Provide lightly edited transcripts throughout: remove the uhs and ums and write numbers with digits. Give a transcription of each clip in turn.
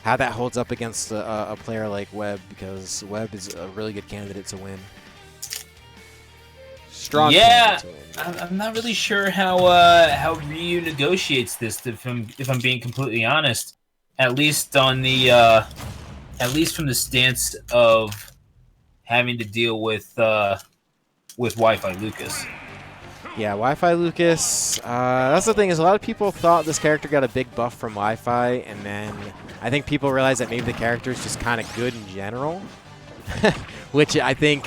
how that holds up against a player like Webb, because Webb is a really good candidate to win. Strong Yeah, candidate to win. I'm not really sure how Ryu negotiates this. If I'm being completely honest, at least on the at least from the stance of having to deal with Wi-Fi Lucas. Yeah, Wi-Fi Lucas. That's the thing, is a lot of people thought this character got a big buff from Wi-Fi, and then I think people realized that maybe the character is just kind of good in general, which I think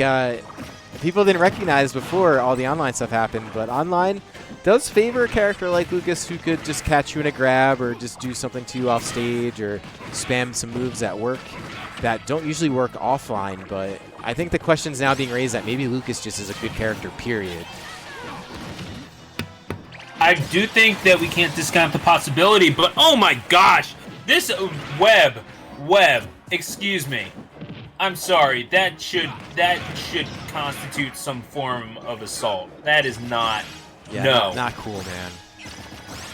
people didn't recognize before all the online stuff happened. But online does favor a character like Lucas, who could just catch you in a grab or just do something to you off stage or spam some moves at work that don't usually work offline. But I think the question is now being raised that maybe Lucas just is a good character, period. I do think that we can't discount the possibility, but oh my gosh, this Webb, excuse me. I'm sorry, that should constitute some form of assault. That is not, Not cool, man.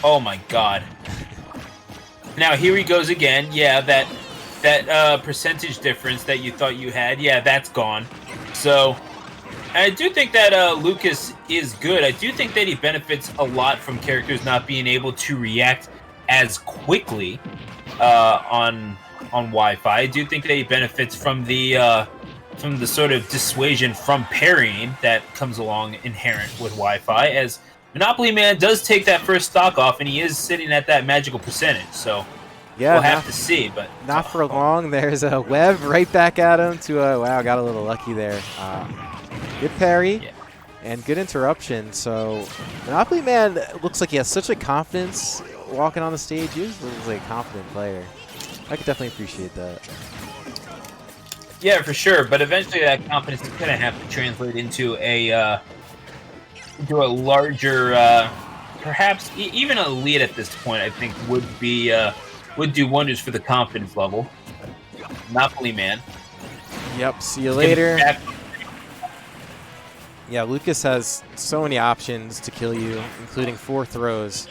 Oh my god. Now here he goes again. Yeah, that percentage difference that you thought you had, yeah, that's gone. So I do think that Lucas is good. I do think that he benefits a lot from characters not being able to react as quickly on Wi-Fi. I do think that he benefits from the sort of dissuasion from parrying that comes along inherent with Wi-Fi, as MonopolyMan does take that first stock off, and he is sitting at that magical percentage. So yeah, we'll have to see, but not for long. There's a Webb right back at him to wow, got a little lucky there. Good parry and good interruption. So MonopolyMan looks like he has such a confidence walking on the stage. He looks like a confident player. I could definitely appreciate that. Yeah, for sure. But eventually, that confidence is going to have to translate into a larger, perhaps even a lead at this point. I think would do wonders for the confidence level. MonopolyMan. Yep. See you later. Yeah, Lucas has so many options to kill you, including 4 throws.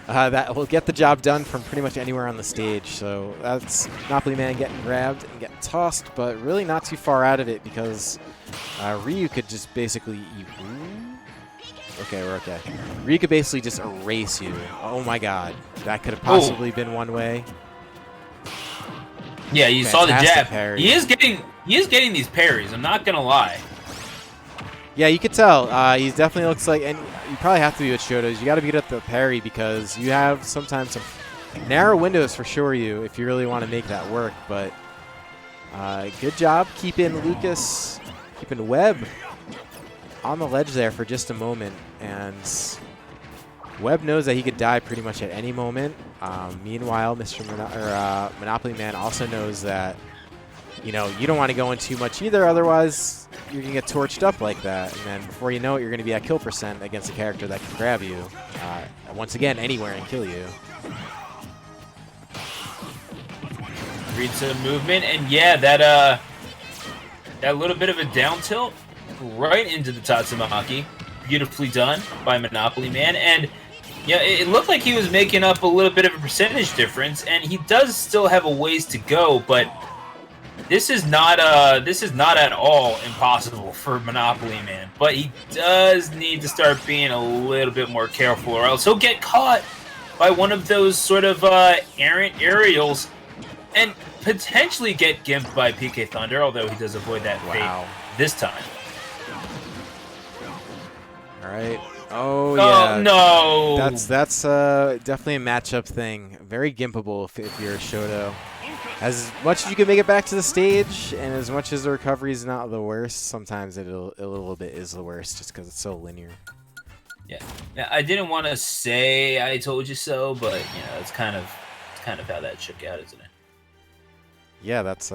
That will get the job done from pretty much anywhere on the stage. So that's MonopolyMan getting grabbed and getting tossed, but really not too far out of it, because Ryu could just basically... Okay, we're okay. Ryu could basically just erase you. Oh my god. That could have possibly been one way. Yeah, you saw the jab. Parry. He is getting these parries, I'm not going to lie. Yeah, you could tell. He definitely looks like, and you probably have to be with Shotos. You got to be good at the parry, because you have sometimes some narrow windows for Shoryu if you really want to make that work. But good job keeping Webb on the ledge there for just a moment. And Webb knows that he could die pretty much at any moment. Meanwhile, MonopolyMan also knows that, you don't want to go in too much either, otherwise you're going to get torched up like that. And then before you know it, you're going to be at kill percent against a character that can grab you, once again, anywhere and kill you. Read some movement, and yeah, that little bit of a down tilt right into the Tatsumaki. Beautifully done by MonopolyMan. And yeah, it looked like he was making up a little bit of a percentage difference, and he does still have a ways to go, but this is not at all impossible for MonopolyMan, but he does need to start being a little bit more careful, or else he'll get caught by one of those sort of errant aerials and potentially get gimped by PK Thunder, although he does avoid that fate this time. All right. Oh, yeah. No. That's definitely a matchup thing. Very gimpable if you're a Shoto. As much as you can make it back to the stage, and as much as the recovery is not the worst, sometimes a little bit is the worst, just because it's so linear. Yeah. Now, I didn't want to say I told you so, but it's kind of how that shook out, isn't it? Yeah, that's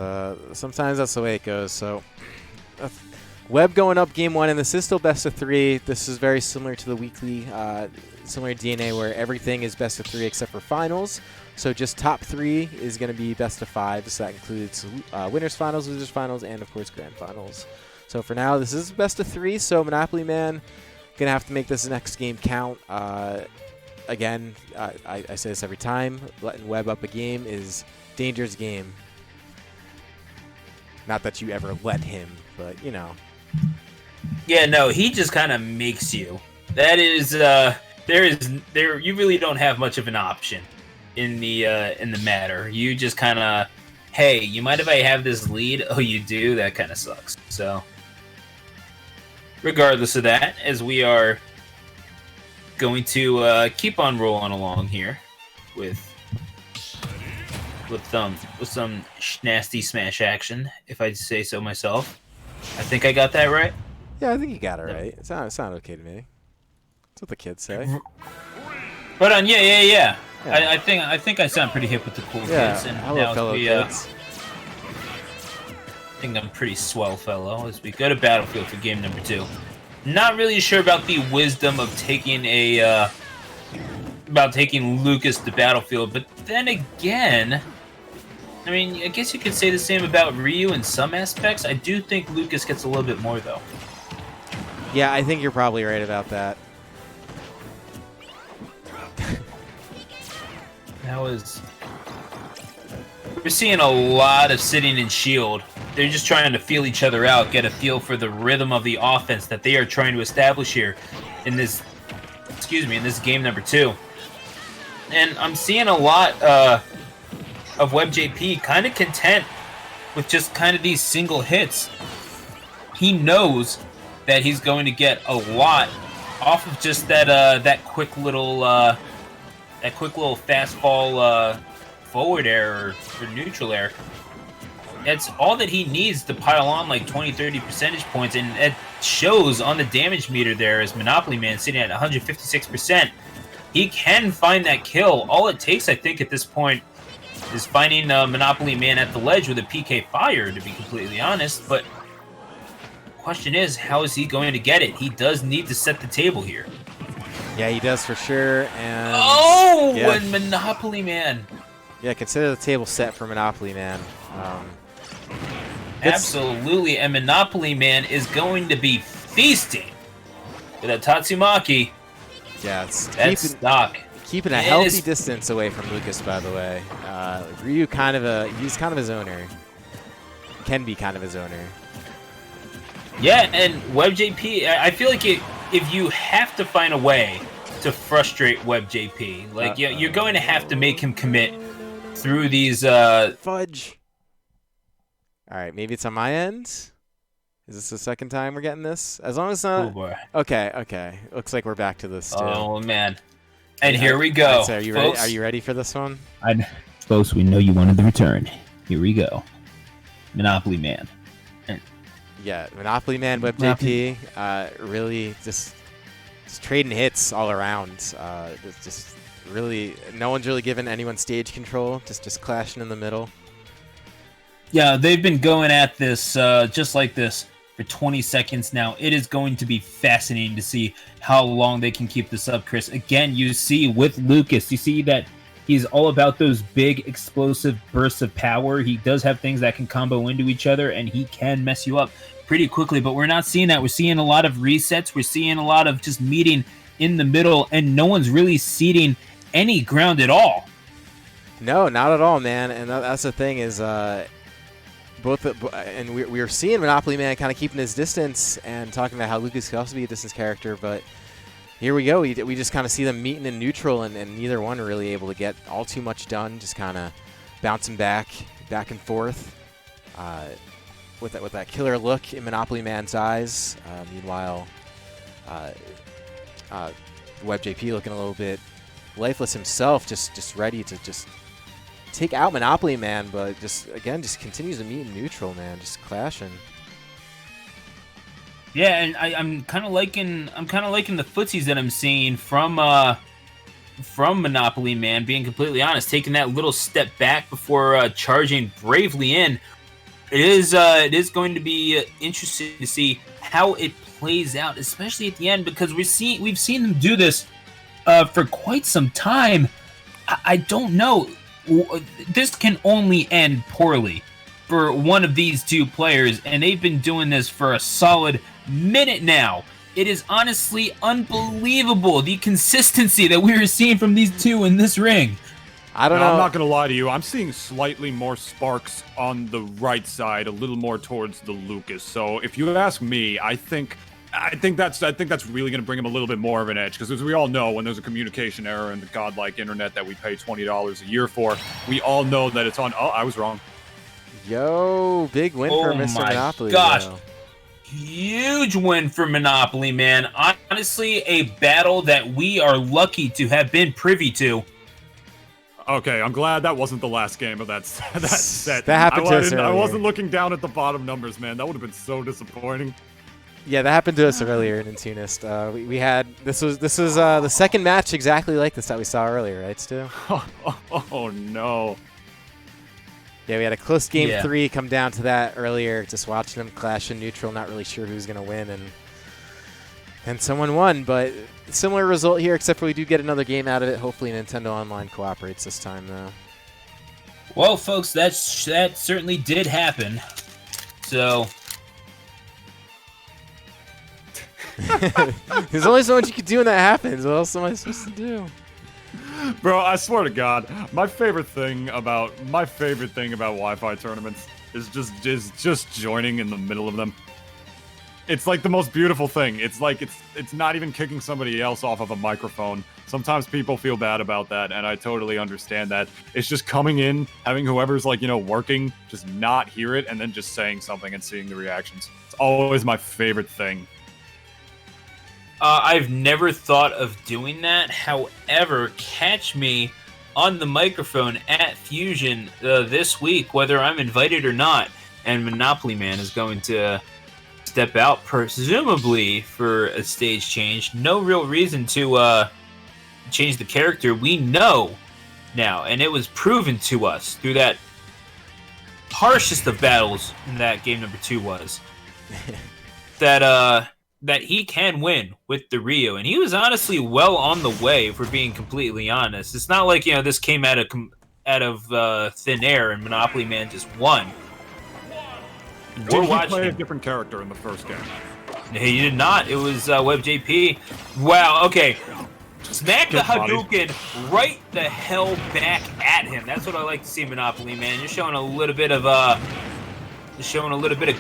sometimes that's the way it goes. So Webb going up game 1, and this is still best of 3. This is very similar to the weekly, similar DNA where everything is best of 3 except for finals. So just top 3 is going to be best of 5. So that includes winners finals, losers finals, and of course grand finals. So for now, this is best of 3. So MonopolyMan gonna have to make this next game count. Again, I say this every time. Letting Webb up a game is dangerous game. Not that you ever let him, but you know. Yeah, no, he just kind of makes you. That is, there. You really don't have much of an option in the matter. You just kind of, hey, you mind if I have this lead? Oh, you do? That kind of sucks. So, regardless of that, as we are going to keep on rolling along here with some nasty smash action, if I say so myself. I think I got that right. Yeah, I think you got it right. It sounded okay to me. That's what the kids say. Right on, yeah. I think I sound pretty hip with the cool kids. And hello, now fellow kids. I think I'm pretty swell fellow as we go to Battlefield for game number 2. Not really sure about the wisdom of taking Lucas to Battlefield, but then again, I mean, I guess you could say the same about Ryu in some aspects. I do think Lucas gets a little bit more, though. Yeah, I think you're probably right about that. We're seeing a lot of sitting in shield. They're just trying to feel each other out, get a feel for the rhythm of the offense that they are trying to establish here in this, in this game number 2. And I'm seeing a lot of WebbJP kind of content with just kind of these single hits. He knows that he's going to get a lot off of just that quick little fastball forward air or neutral air. That's all that he needs to pile on like 20-30 percentage points, and it shows on the damage meter there as MonopolyMan sitting at 156%. He can find that kill. All it takes, I think, at this point is finding MonopolyMan at the ledge with a PK fire, to be completely honest. But the question is, how is he going to get it? He does need to set the table here. Yeah, he does for sure. And and MonopolyMan. Yeah, consider the table set for MonopolyMan. Absolutely, and MonopolyMan is going to be feasting with a Tatsumaki. Yeah, it's keeping a healthy distance away from Lucas, by the way. Ryu he's kind of a zoner. Can be kind of a zoner. Yeah, and WebbJP, I feel like if you have to find a way to frustrate WebbJP, like you're going to have to make him commit through these fudge. All right, maybe it's on my end. Is this the second time we're getting this? As long as it's not. Oh boy. Okay. Looks like we're back to this too. Oh man. And here we go. Right, so are you ready? Are you ready for this one? Folks, we know you wanted the return. Here we go. MonopolyMan. Yeah, MonopolyMan, WebbJP, really just trading hits all around. Just really, no one's really given anyone stage control. Just clashing in the middle. Yeah, they've been going at this just like this for 20 seconds now. It is going to be fascinating to see how long they can keep this up, Chris. Again, you see with Lucas, you see that he's all about those big explosive bursts of power. He does have things that can combo into each other, and he can mess you up pretty quickly, but we're not seeing that. We're seeing a lot of resets. We're seeing a lot of just meeting in the middle, and no one's really ceding any ground at all. No, not at all, man. And that's the thing is, and we were seeing MonopolyMan kind of keeping his distance and talking about how Lucas could also be a distance character, but here we go. We just kind of see them meeting in neutral, and neither one are really able to get all too much done, just kind of bouncing back and forth with that killer look in MonopolyMan's eyes. Meanwhile, WebbJP looking a little bit lifeless himself, just ready to just take out MonopolyMan, but just continues to meet in neutral, man, just clashing. Yeah, and I'm kind of liking the footsies that I'm seeing from MonopolyMan. Being completely honest, taking that little step back before charging bravely in. It is going to be interesting to see how it plays out, especially at the end, because we've seen them do this for quite some time. I don't know. This can only end poorly for one of these two players, and they've been doing this for a solid minute now. It is honestly unbelievable, the consistency that we are seeing from these two in this ring. I don't No, know. I'm not going to lie to you. I'm seeing slightly more sparks on the right side, a little more towards the Lucas. So if you ask me, I think that's really going to bring him a little bit more of an edge, because as we all know, when there's a communication error in the godlike internet that we pay $20 a year for, we all know that it's on. Oh, I was wrong. Yo, big win for Mr. my Monopoly. gosh. Though. Huge win for Monopoly, man. Honestly, a battle that we are lucky to have been privy to. Okay, I'm glad that wasn't the last game of that set. That happened to us I earlier. wasn't looking down at the bottom numbers, man. That would have been so disappointing. Yeah, that happened to us earlier in Tunist. We had this was the second match exactly like this that we saw earlier, right, Stu? Oh no. Yeah, we had a close game Yeah. 3 come down to that earlier. Just watching them clash in neutral, not really sure who's gonna win, and someone won. But similar result here, except for we do get another game out of it. Hopefully, Nintendo Online cooperates this time, though. Well, folks, that certainly did happen. So, There's only so much you can do when that happens. What else am I supposed to do? Bro, I swear to God, my favorite thing about Wi-Fi tournaments is just joining in the middle of them. It's like the most beautiful thing. It's like it's not even kicking somebody else off of a microphone. Sometimes people feel bad about that, and I totally understand that. It's just coming in, having whoever's like, working, just not hear it, and then just saying something and seeing the reactions. It's always my favorite thing. I've never thought of doing that. However, catch me on the microphone at Fusion this week, whether I'm invited or not, and MonopolyMan is going to step out, presumably for a stage change. No real reason to change the character. We know now, and it was proven to us through that harshest of battles that game number 2 was, that he can win with the Ryu, and he was honestly well on the way, if we're being completely honest. It's not like, this came out of thin air and MonopolyMan just won. Did he play a different character in the first game? He did not. It was WebbJP. Wow, okay. Smack the Hadouken right the hell back at him. That's what I like to see, MonopolyMan. You're showing a little bit of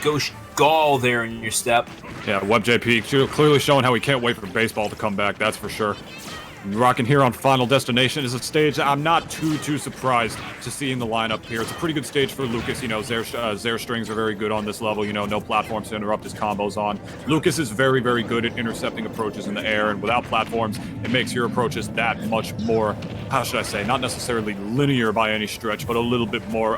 ghost gall there in your step. Yeah, WebbJP clearly showing how he can't wait for baseball to come back, that's for sure. Rocking here on Final Destination is a stage that I'm not too surprised to see in the lineup here. It's a pretty good stage for Lucas. Zair strings are very good on this level. No platforms to interrupt his combos on. Lucas is very, very good at intercepting approaches in the air, and without platforms, it makes your approaches that much more, how should I say, not necessarily linear by any stretch, but a little bit more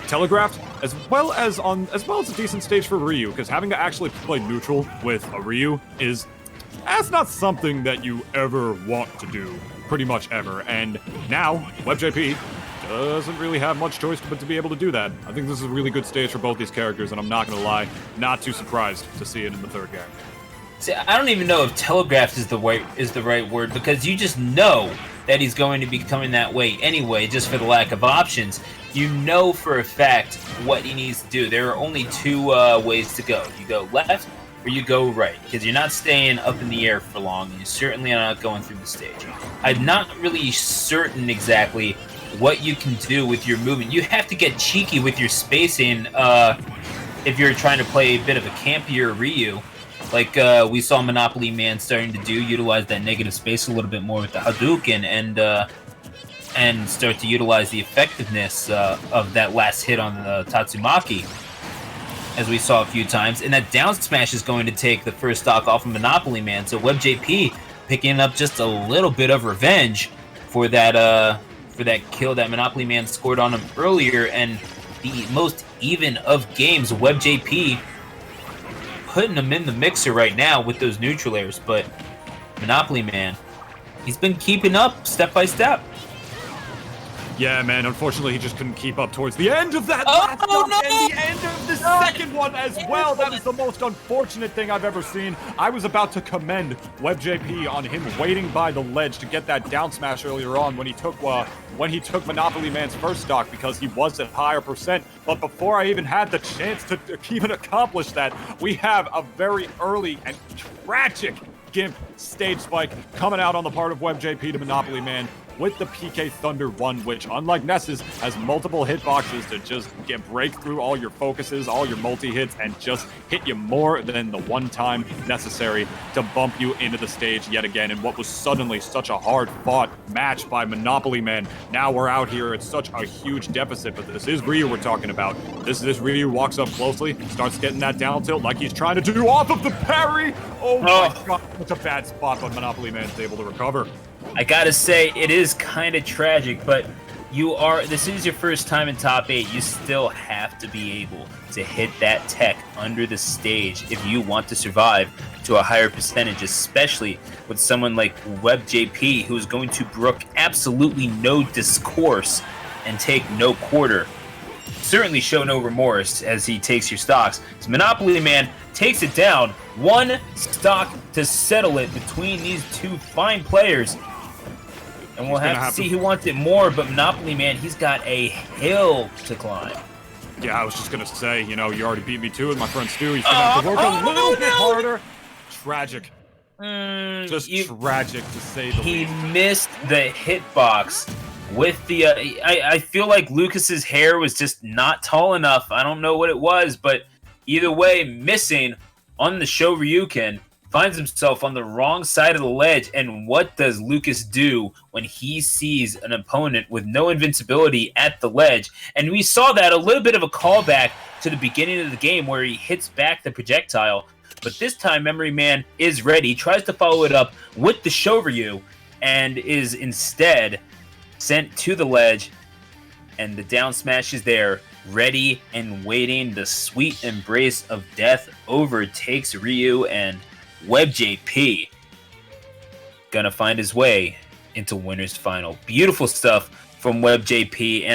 telegraphed, as well as a decent stage for Ryu, because having to actually play neutral with a Ryu that's not something that you ever want to do, pretty much ever. And now, WebbJP doesn't really have much choice but to be able to do that. I think this is a really good stage for both these characters, and I'm not going to lie, not too surprised to see it in the third game. See, I don't even know if telegraphed is the right word, because you just know that he's going to be coming that way anyway, just for the lack of options. You know for a fact what he needs to do. There are only 2 ways to go. You go left, or you go right, because you're not staying up in the air for long, and you certainly are not going through the stage. I'm not really certain exactly what you can do with your movement. You have to get cheeky with your spacing if you're trying to play a bit of a campier Ryu, like we saw MonopolyMan starting to do, utilize that negative space a little bit more with the Hadouken, and start to utilize the effectiveness of that last hit on the Tatsumaki, as we saw a few times. And that down smash is going to take the first stock off of MonopolyMan. So WebbJP picking up just a little bit of revenge for that kill that MonopolyMan scored on him earlier. And the most even of games, WebbJP putting him in the mixer right now with those neutral airs. But MonopolyMan, he's been keeping up step by step. Yeah, man, unfortunately he just couldn't keep up towards the end of that Oh, last stock, no! and the end of the second one as well. That is the most unfortunate thing I've ever seen. I was about to commend WebbJP on him waiting by the ledge to get that down smash earlier on when he took MonopolyMan's first stock, because he was at higher percent. But before I even had the chance to even accomplish that, we have a very early and tragic GIMP stage spike coming out on the part of WebbJP to MonopolyMan. with the PK Thunder 1, which, unlike Nessus, has multiple hitboxes to just break through all your focuses, all your multi-hits, and just hit you more than the one time necessary to bump you into the stage yet again in what was suddenly such a hard-fought match by MonopolyMan. Now we're out here at such a huge deficit, but this is Ryu we're talking about. This Ryu walks up closely, starts getting that down tilt like he's trying to do off of the parry. Oh my god, such a bad spot, but MonopolyMan's able to recover. I gotta say, it is kind of tragic, but this is your first time in top 8. You still have to be able to hit that tech under the stage if you want to survive to a higher percentage, especially with someone like WebbJP, who's going to brook absolutely no discourse and take no quarter. Certainly show no remorse as he takes your stocks. So MonopolyMan takes it down. One stock to settle it between these two fine players. And we'll have to see who wants it more, but MonopolyMan, he's got a hill to climb. Yeah, I was just going to say, you already beat me to it, my friend Stu. He's going to have to work a little bit harder. Tragic. Just tragic, to say the least. He missed the hitbox with the... I feel like Lucas's hair was just not tall enough. I don't know what it was, but either way, missing on the Shoryuken, finds himself on the wrong side of the ledge, and what does Lucas do when he sees an opponent with no invincibility at the ledge? And we saw that a little bit of a callback to the beginning of the game where he hits back the projectile, but this time Memory Man is ready, tries to follow it up with the Shoryuken, and is instead sent to the ledge, and the down smash is there, ready and waiting. The sweet embrace of death overtakes Ryu, and WebbJP gonna find his way into winner's final. Beautiful stuff from WebbJP. And